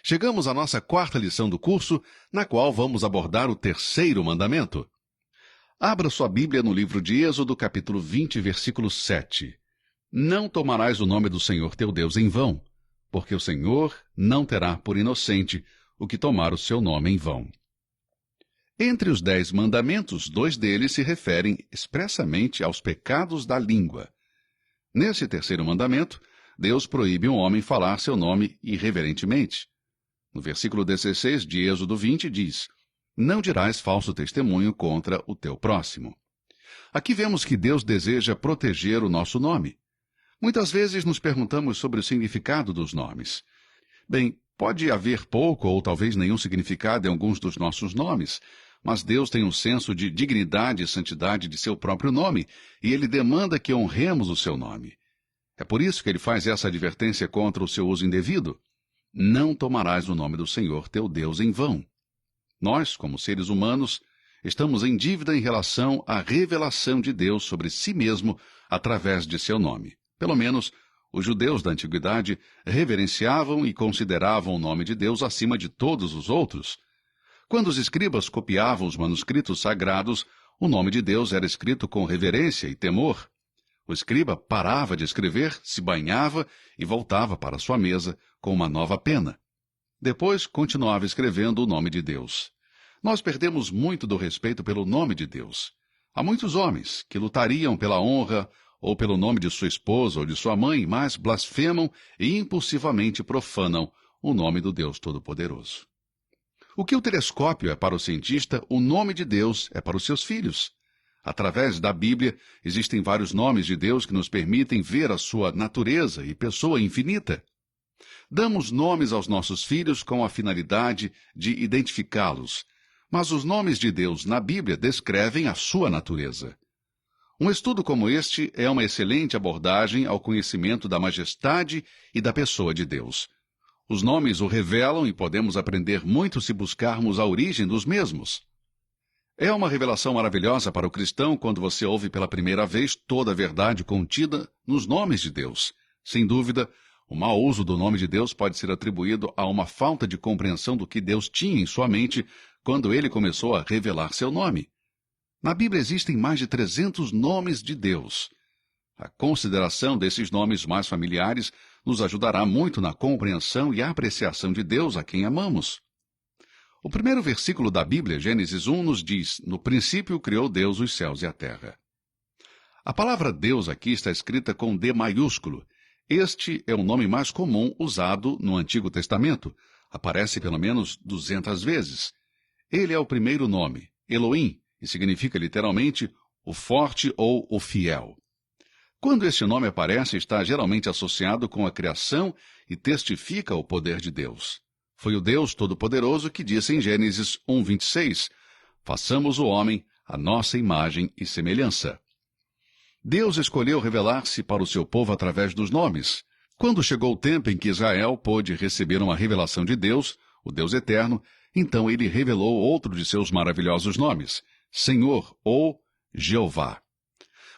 Chegamos à nossa quarta lição do curso, na qual vamos abordar o terceiro mandamento. Abra sua Bíblia no livro de Êxodo, capítulo 20, versículo 7. Não tomarás o nome do Senhor teu Deus em vão, porque o Senhor não terá por inocente o que tomar o seu nome em vão. Entre os 10 mandamentos, 2 deles se referem expressamente aos pecados da língua. Nesse terceiro mandamento, Deus proíbe um homem falar seu nome irreverentemente. No versículo 16 de Êxodo 20 diz: não dirás falso testemunho contra o teu próximo. Aqui vemos que Deus deseja proteger o nosso nome. Muitas vezes nos perguntamos sobre o significado dos nomes. Bem, pode haver pouco ou talvez nenhum significado em alguns dos nossos nomes, mas Deus tem um senso de dignidade e santidade de seu próprio nome, e Ele demanda que honremos o seu nome. É por isso que Ele faz essa advertência contra o seu uso indevido. Não tomarás o nome do Senhor teu Deus em vão. Nós, como seres humanos, estamos em dívida em relação à revelação de Deus sobre si mesmo através de seu nome. Pelo menos, os judeus da antiguidade reverenciavam e consideravam o nome de Deus acima de todos os outros. Quando os escribas copiavam os manuscritos sagrados, o nome de Deus era escrito com reverência e temor. O escriba parava de escrever, se banhava e voltava para sua mesa com uma nova pena. Depois, continuava escrevendo o nome de Deus. Nós perdemos muito do respeito pelo nome de Deus. Há muitos homens que lutariam pela honra ou pelo nome de sua esposa ou de sua mãe, mas blasfemam e impulsivamente profanam o nome do Deus Todo-Poderoso. O que o telescópio é para o cientista, o nome de Deus é para os seus filhos. Através da Bíblia, existem vários nomes de Deus que nos permitem ver a sua natureza e pessoa infinita. Damos nomes aos nossos filhos com a finalidade de identificá-los, mas os nomes de Deus na Bíblia descrevem a sua natureza. Um estudo como este é uma excelente abordagem ao conhecimento da majestade e da pessoa de Deus. Os nomes o revelam e podemos aprender muito se buscarmos a origem dos mesmos. É uma revelação maravilhosa para o cristão quando você ouve pela primeira vez toda a verdade contida nos nomes de Deus. Sem dúvida, o mau uso do nome de Deus pode ser atribuído a uma falta de compreensão do que Deus tinha em sua mente quando ele começou a revelar seu nome. Na Bíblia existem mais de 300 nomes de Deus. A consideração desses nomes mais familiares nos ajudará muito na compreensão e apreciação de Deus a quem amamos. O primeiro versículo da Bíblia, Gênesis 1, nos diz: no princípio criou Deus os céus e a terra. A palavra Deus aqui está escrita com D maiúsculo. Este é o nome mais comum usado no Antigo Testamento. Aparece pelo menos 200 vezes. Ele é o primeiro nome, Elohim, e significa literalmente o forte ou o fiel. Quando este nome aparece, está geralmente associado com a criação e testifica o poder de Deus. Foi o Deus Todo-Poderoso que disse em Gênesis 1:26, façamos o homem à nossa imagem e semelhança. Deus escolheu revelar-se para o seu povo através dos nomes. Quando chegou o tempo em que Israel pôde receber uma revelação de Deus, o Deus Eterno, então ele revelou outro de seus maravilhosos nomes, Senhor ou Jeová.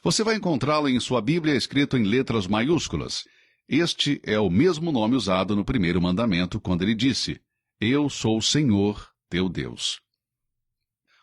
Você vai encontrá-lo em sua Bíblia escrito em letras maiúsculas. Este é o mesmo nome usado no primeiro mandamento, quando ele disse: eu sou o Senhor, teu Deus.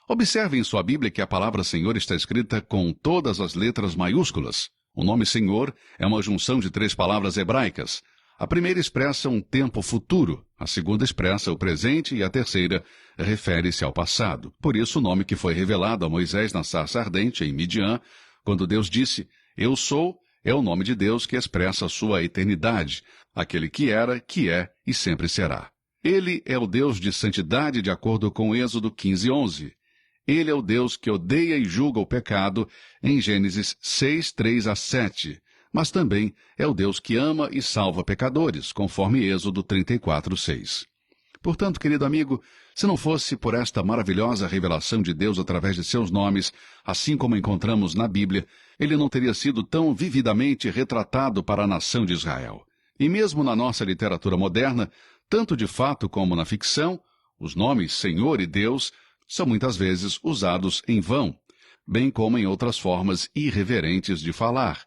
Observe em sua Bíblia que a palavra Senhor está escrita com todas as letras maiúsculas. O nome Senhor é uma junção de 3 palavras hebraicas. A primeira expressa um tempo futuro, a segunda expressa o presente e a terceira refere-se ao passado. Por isso o nome que foi revelado a Moisés na sarça ardente em Midian, quando Deus disse: eu sou, é o nome de Deus que expressa a sua eternidade, aquele que era, que é e sempre será. Ele é o Deus de santidade de acordo com Êxodo 15:11. Ele é o Deus que odeia e julga o pecado em Gênesis 6:3-7. Mas também é o Deus que ama e salva pecadores, conforme Êxodo 34:6. Portanto, querido amigo, se não fosse por esta maravilhosa revelação de Deus através de seus nomes, assim como encontramos na Bíblia, ele não teria sido tão vividamente retratado para a nação de Israel. E mesmo na nossa literatura moderna, tanto de fato como na ficção, os nomes Senhor e Deus são muitas vezes usados em vão, bem como em outras formas irreverentes de falar.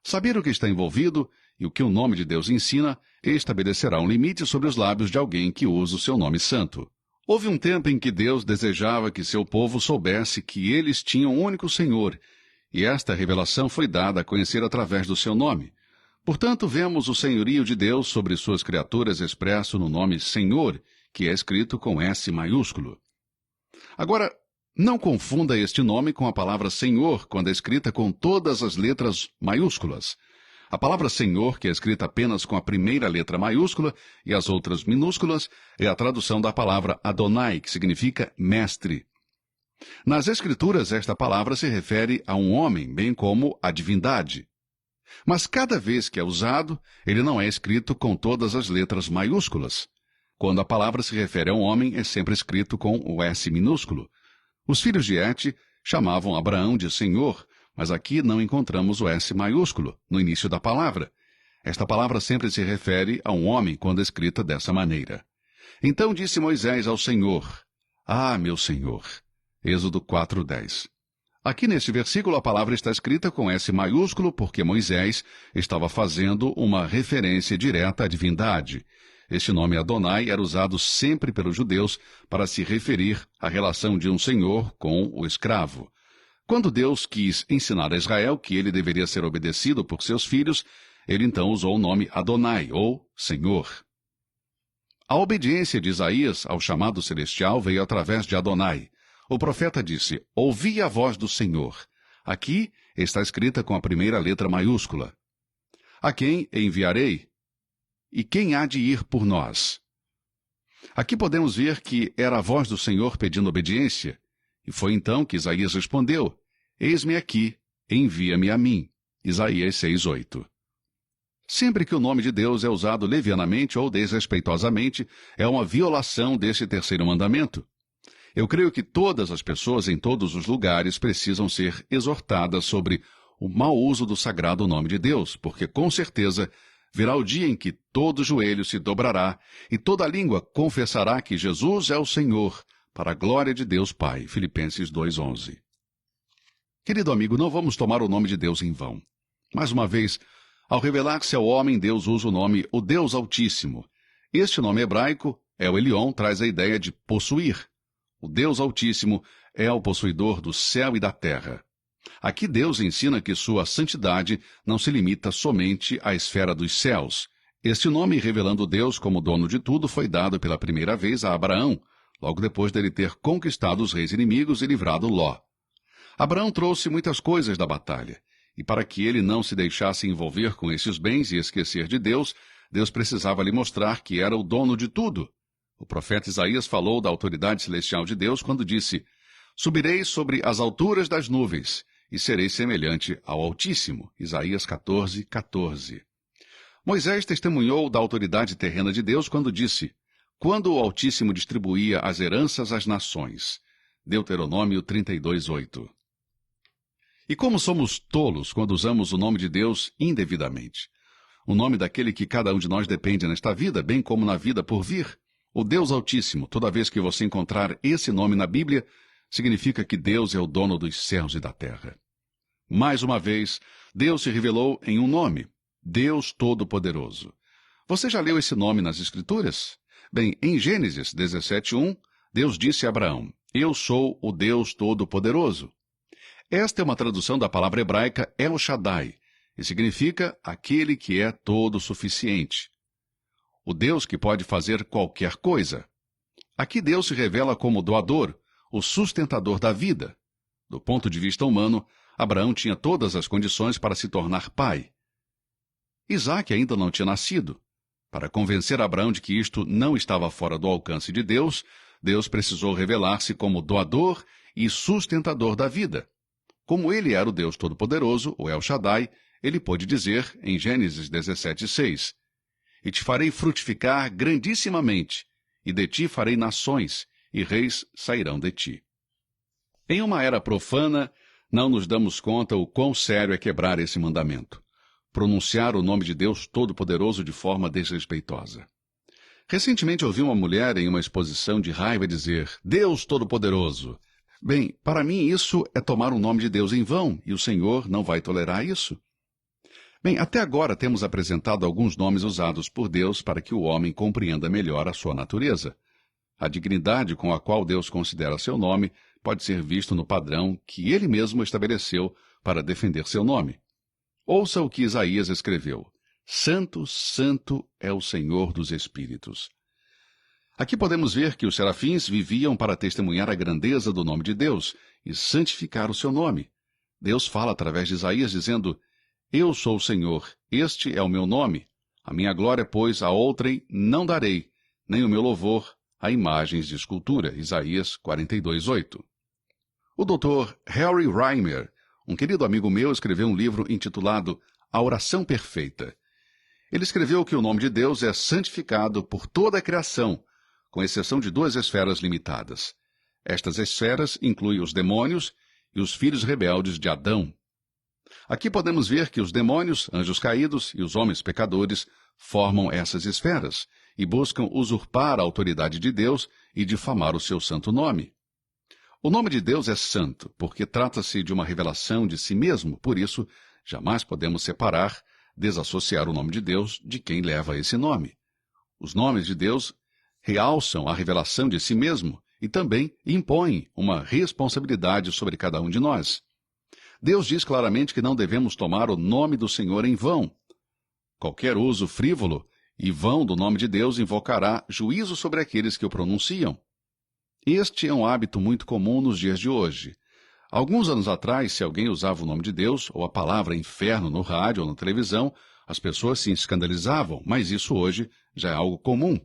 Saber o que está envolvido e o que o nome de Deus ensina e estabelecerá um limite sobre os lábios de alguém que usa o seu nome santo. Houve um tempo em que Deus desejava que seu povo soubesse que eles tinham um único Senhor, e esta revelação foi dada a conhecer através do seu nome. Portanto, vemos o senhorio de Deus sobre suas criaturas expresso no nome Senhor, que é escrito com S maiúsculo. Agora, não confunda este nome com a palavra Senhor, quando é escrita com todas as letras maiúsculas. A palavra Senhor, que é escrita apenas com a primeira letra maiúscula e as outras minúsculas, é a tradução da palavra Adonai, que significa mestre. Nas Escrituras, esta palavra se refere a um homem, bem como a divindade. Mas cada vez que é usado, ele não é escrito com todas as letras maiúsculas. Quando a palavra se refere a um homem, é sempre escrito com o S minúsculo. Os filhos de Et chamavam Abraão de Senhor, mas aqui não encontramos o S maiúsculo no início da palavra. Esta palavra sempre se refere a um homem quando escrita dessa maneira. Então disse Moisés ao Senhor: Ah, meu Senhor. Êxodo 4:10. Aqui neste versículo a palavra está escrita com S maiúsculo porque Moisés estava fazendo uma referência direta à divindade. Este nome Adonai era usado sempre pelos judeus para se referir à relação de um senhor com o escravo. Quando Deus quis ensinar a Israel que ele deveria ser obedecido por seus filhos, ele então usou o nome Adonai, ou Senhor. A obediência de Isaías ao chamado celestial veio através de Adonai. O profeta disse: Ouvi a voz do Senhor. Aqui está escrita com a primeira letra maiúscula. A quem enviarei? E quem há de ir por nós? Aqui podemos ver que era a voz do Senhor pedindo obediência. E foi então que Isaías respondeu: Eis-me aqui, envia-me a mim. Isaías 6:8. Sempre que o nome de Deus é usado levianamente ou desrespeitosamente, é uma violação deste terceiro mandamento. Eu creio que todas as pessoas em todos os lugares precisam ser exortadas sobre o mau uso do sagrado nome de Deus, porque com certeza virá o dia em que todo joelho se dobrará e toda língua confessará que Jesus é o Senhor, para a glória de Deus Pai. Filipenses 2:11. Querido amigo, não vamos tomar o nome de Deus em vão. Mais uma vez, ao revelar-se ao homem, Deus usa o nome o Deus Altíssimo. Este nome hebraico, El Elyon, traz a ideia de possuir. O Deus Altíssimo é o possuidor do céu e da terra. Aqui Deus ensina que sua santidade não se limita somente à esfera dos céus. Este nome, revelando Deus como dono de tudo, foi dado pela primeira vez a Abraão, logo depois dele ter conquistado os reis inimigos e livrado Ló. Abraão trouxe muitas coisas da batalha, e para que ele não se deixasse envolver com esses bens e esquecer de Deus, Deus precisava lhe mostrar que era o dono de tudo. O profeta Isaías falou da autoridade celestial de Deus quando disse: Subirei sobre as alturas das nuvens e serei semelhante ao Altíssimo. Isaías 14:14. Moisés testemunhou da autoridade terrena de Deus quando disse: Quando o Altíssimo distribuía as heranças às nações. Deuteronômio 32:8. E como somos tolos quando usamos o nome de Deus indevidamente. O nome daquele que cada um de nós depende nesta vida, bem como na vida por vir. O Deus Altíssimo, toda vez que você encontrar esse nome na Bíblia, significa que Deus é o dono dos céus e da terra. Mais uma vez, Deus se revelou em um nome: Deus Todo-Poderoso. Você já leu esse nome nas Escrituras? Bem, em Gênesis 17:1, Deus disse a Abraão: Eu sou o Deus Todo-Poderoso. Esta é uma tradução da palavra hebraica El Shaddai, e significa aquele que é todo-suficiente. O Deus que pode fazer qualquer coisa. Aqui Deus se revela como doador, o sustentador da vida. Do ponto de vista humano, Abraão tinha todas as condições para se tornar pai. Isaac ainda não tinha nascido. Para convencer Abraão de que isto não estava fora do alcance de Deus, Deus precisou revelar-se como doador e sustentador da vida. Como ele era o Deus Todo-Poderoso, o El Shaddai, ele pôde dizer, em Gênesis 17:6, E te farei frutificar grandissimamente, e de ti farei nações, e reis sairão de ti. Em uma era profana, não nos damos conta o quão sério é quebrar esse mandamento. Pronunciar o nome de Deus Todo-Poderoso de forma desrespeitosa. Recentemente ouvi uma mulher em uma exposição de raiva dizer: Deus Todo-Poderoso. Bem, para mim isso é tomar o nome de Deus em vão, e o Senhor não vai tolerar isso. Bem, até agora temos apresentado alguns nomes usados por Deus para que o homem compreenda melhor a sua natureza. A dignidade com a qual Deus considera seu nome pode ser visto no padrão que ele mesmo estabeleceu para defender seu nome. Ouça o que Isaías escreveu: Santo, Santo é o Senhor dos Espíritos. Aqui podemos ver que os serafins viviam para testemunhar a grandeza do nome de Deus e santificar o seu nome. Deus fala através de Isaías dizendo: Eu sou o Senhor, este é o meu nome. A minha glória, pois, a outrem não darei, nem o meu louvor a imagens de escultura. Isaías 42:8. O Dr. Harry Reimer, um querido amigo meu, escreveu um livro intitulado A Oração Perfeita. Ele escreveu que o nome de Deus é santificado por toda a criação, com exceção de duas esferas limitadas. Estas esferas incluem os demônios e os filhos rebeldes de Adão. Aqui podemos ver que os demônios, anjos caídos e os homens pecadores formam essas esferas e buscam usurpar a autoridade de Deus e difamar o seu santo nome. O nome de Deus é santo, porque trata-se de uma revelação de si mesmo, por isso, jamais podemos separar, desassociar o nome de Deus de quem leva esse nome. Os nomes de Deus realçam a revelação de si mesmo e também impõem uma responsabilidade sobre cada um de nós. Deus diz claramente que não devemos tomar o nome do Senhor em vão. Qualquer uso frívolo e vão do nome de Deus invocará juízo sobre aqueles que o pronunciam. Este é um hábito muito comum nos dias de hoje. Alguns anos atrás, se alguém usava o nome de Deus ou a palavra inferno no rádio ou na televisão, as pessoas se escandalizavam, mas isso hoje já é algo comum.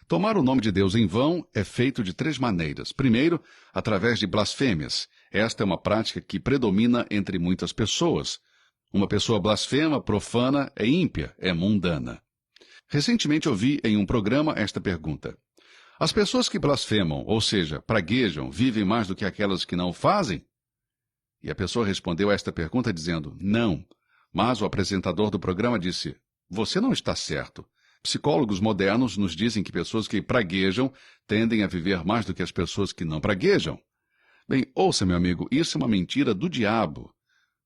Tomar o nome de Deus em vão é feito de três maneiras. Primeiro, através de blasfêmias. Esta é uma prática que predomina entre muitas pessoas. Uma pessoa blasfema, profana, é ímpia, é mundana. Recentemente ouvi em um programa esta pergunta: as pessoas que blasfemam, ou seja, praguejam, vivem mais do que aquelas que não fazem? E a pessoa respondeu a esta pergunta dizendo: não. Mas o apresentador do programa disse: você não está certo. Psicólogos modernos nos dizem que pessoas que praguejam tendem a viver mais do que as pessoas que não praguejam. Bem, ouça, meu amigo, isso é uma mentira do diabo.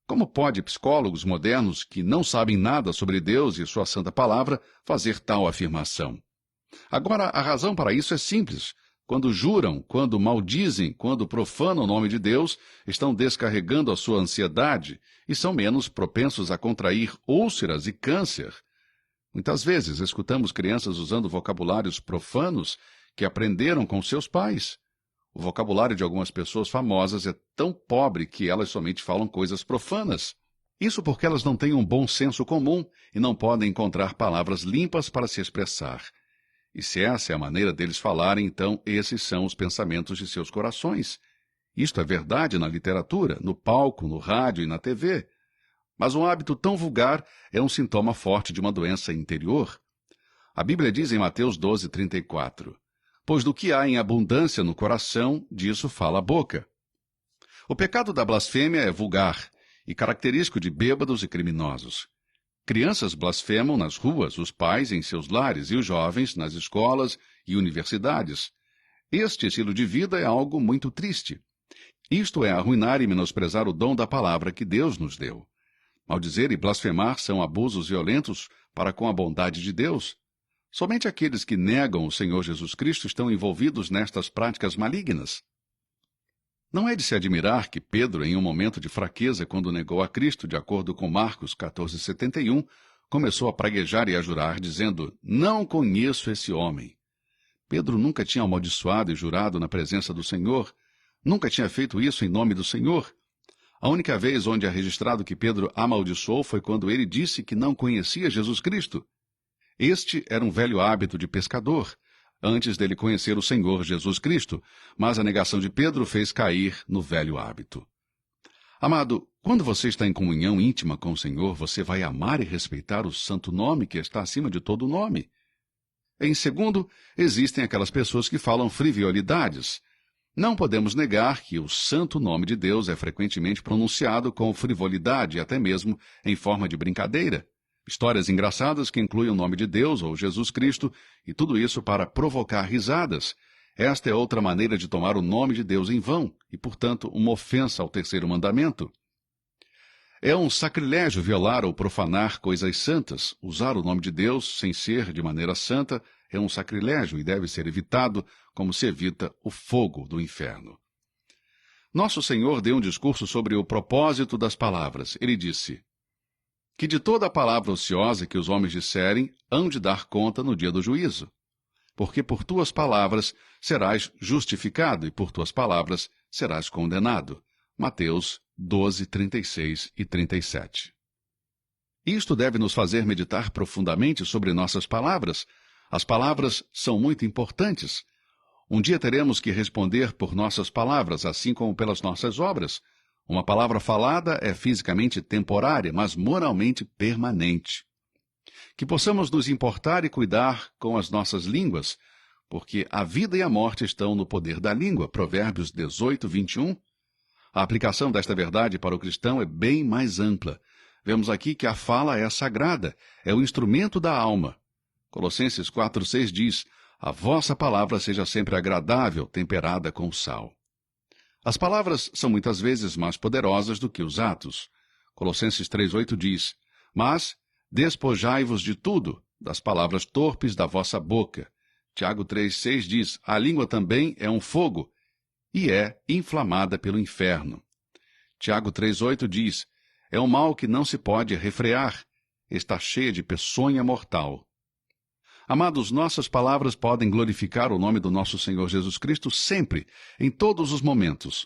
Como pode psicólogos modernos que não sabem nada sobre Deus e sua santa palavra fazer tal afirmação? Agora, a razão para isso é simples. Quando juram, quando maldizem, quando profanam o nome de Deus, estão descarregando a sua ansiedade e são menos propensos a contrair úlceras e câncer. Muitas vezes escutamos crianças usando vocabulários profanos que aprenderam com seus pais. O vocabulário de algumas pessoas famosas é tão pobre que elas somente falam coisas profanas. Isso porque elas não têm um bom senso comum e não podem encontrar palavras limpas para se expressar. E se essa é a maneira deles falarem, então esses são os pensamentos de seus corações. Isto é verdade na literatura, no palco, no rádio e na TV. Mas um hábito tão vulgar é um sintoma forte de uma doença interior. A Bíblia diz em Mateus 12:34, pois do que há em abundância no coração, disso fala a boca. O pecado da blasfêmia é vulgar e característico de bêbados e criminosos. Crianças blasfemam nas ruas, os pais em seus lares e os jovens nas escolas e universidades. Este estilo de vida é algo muito triste. Isto é arruinar e menosprezar o dom da palavra que Deus nos deu. Maldizer e blasfemar são abusos violentos para com a bondade de Deus. Somente aqueles que negam o Senhor Jesus Cristo estão envolvidos nestas práticas malignas. Não é de se admirar que Pedro, em um momento de fraqueza, quando negou a Cristo, de acordo com Marcos 14:71, começou a praguejar e a jurar, dizendo: não conheço esse homem. Pedro nunca tinha amaldiçoado e jurado na presença do Senhor, nunca tinha feito isso em nome do Senhor. A única vez onde é registrado que Pedro amaldiçoou foi quando ele disse que não conhecia Jesus Cristo. Este era um velho hábito de pescador, antes dele conhecer o Senhor Jesus Cristo, mas a negação de Pedro fez cair no velho hábito. Amado, quando você está em comunhão íntima com o Senhor, você vai amar e respeitar o santo nome que está acima de todo nome. Em segundo, existem aquelas pessoas que falam frivolidades. Não podemos negar que o santo nome de Deus é frequentemente pronunciado com frivolidade, até mesmo em forma de brincadeira. Histórias engraçadas que incluem o nome de Deus ou Jesus Cristo, e tudo isso para provocar risadas. Esta é outra maneira de tomar o nome de Deus em vão, e, portanto, uma ofensa ao terceiro mandamento. É um sacrilégio violar ou profanar coisas santas. Usar o nome de Deus sem ser de maneira santa é um sacrilégio e deve ser evitado, como se evita o fogo do inferno. Nosso Senhor deu um discurso sobre o propósito das palavras. Ele disse que de toda a palavra ociosa que os homens disserem, hão de dar conta no dia do juízo. Porque por tuas palavras serás justificado e por tuas palavras serás condenado. Mateus 12, 36 e 37. Isto deve nos fazer meditar profundamente sobre nossas palavras. As palavras são muito importantes. Um dia teremos que responder por nossas palavras, assim como pelas nossas obras. Uma palavra falada é fisicamente temporária, mas moralmente permanente. Que possamos nos importar e cuidar com as nossas línguas, porque a vida e a morte estão no poder da língua. Provérbios 18, 21. A aplicação desta verdade para o cristão é bem mais ampla. Vemos aqui que a fala é sagrada, é o instrumento da alma. Colossenses 4, 6 diz: a vossa palavra seja sempre agradável, temperada com sal. As palavras são muitas vezes mais poderosas do que os atos. Colossenses 3, 8 diz: mas despojai-vos de tudo, das palavras torpes da vossa boca. Tiago 3, 6 diz: a língua também é um fogo, e é inflamada pelo inferno. Tiago 3,8 diz: é um mal que não se pode refrear, está cheia de peçonha mortal. Amados, nossas palavras podem glorificar o nome do nosso Senhor Jesus Cristo sempre, em todos os momentos.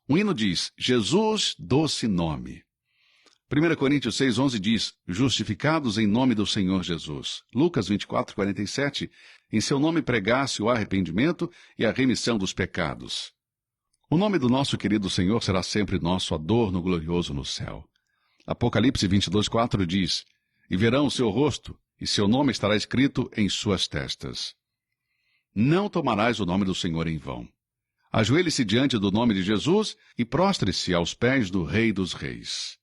Um hino diz: Jesus, doce nome. 1 Coríntios 6,11 diz: justificados em nome do Senhor Jesus. Lucas 24, 47, em seu nome pregasse o arrependimento e a remissão dos pecados. O nome do nosso querido Senhor será sempre nosso adorno glorioso no céu. Apocalipse 22, 4 diz: e verão o seu rosto, e seu nome estará escrito em suas testas. Não tomarás o nome do Senhor em vão. Ajoelhe-se diante do nome de Jesus e prostre-se aos pés do Rei dos Reis.